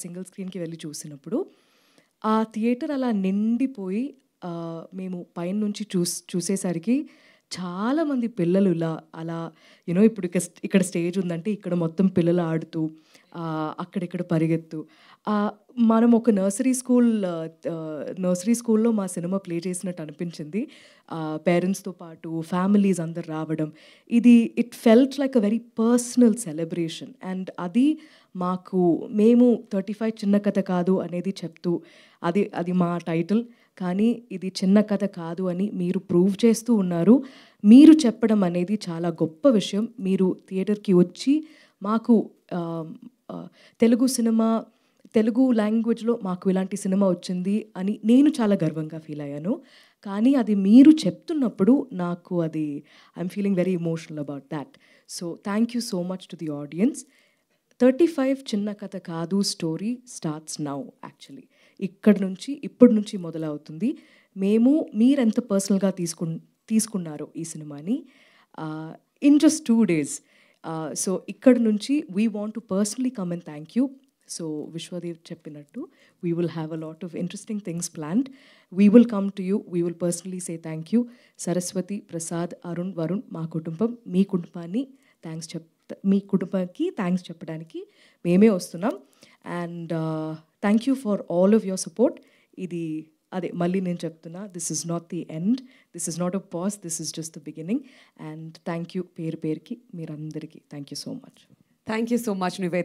Single స్క్రీన్కి వెళ్ళి చూసినప్పుడు ఆ థియేటర్ అలా నిండిపోయి మేము పైన నుంచి చూసేసరికి చాలామంది పిల్లలు అలా ఇప్పుడు ఇక్కడ స్టేజ్ ఉందంటే ఇక్కడ మొత్తం పిల్లలు ఆడుతూ అక్కడిక్కడ పరిగెత్తు. మనం ఒక నర్సరీ స్కూల్లో మా సినిమా ప్లే చేసినట్టు అనిపించింది. పేరెంట్స్తో పాటు ఫ్యామిలీస్ అందరు రావడం, it felt like a very personal celebration. And అది మేము 35 చిన్న కథ కాదు అనేది చెప్తూ, అది మా టైటిల్. కానీ ఇది చిన్న కథ కాదు అని మీరు ప్రూవ్ చేస్తూ ఉన్నారు. మీరు చెప్పడం అనేది చాలా గొప్ప విషయం. మీరు థియేటర్కి వచ్చి మాకు తెలుగు లాంగ్వేజ్లో మాకు ఇలాంటి సినిమా వచ్చింది అని నేను చాలా గర్వంగా ఫీల్ అయ్యాను. కానీ అది మీరు చెప్తున్నప్పుడు నాకు I'm feeling very emotional about that. So thank you so much to the audience. 35 చిన్న కథ కాదు స్టోరీ స్టార్ట్స్ నౌ. యాక్చువల్లీ ఇప్పటి నుంచి మొదలవుతుంది. మీరెంత పర్సనల్గా తీసుకున్నారో ఈ సినిమాని ఇన్ జస్ట్ 2 days. సో ఇక్కడ నుంచి we want to personally come and thank you. So Vishwadev చెప్పినట్టు we will have a lot of interesting things planned. We will come to you, we will personally say thank you. Saraswati, Prasad, Arun, Varun, మా కుటుంబం, మీ కుటుంబానికి thanks చెప్పడానికి మేమే వస్తున్నాం. And thank you for all of your support. మళ్ళీ నేను చెప్తున్నా, this is not the end, this is not a pause, this is just the beginning. And thank you పేరుకి మీరందరికీ thank you so much. Thank you so much Nivedita.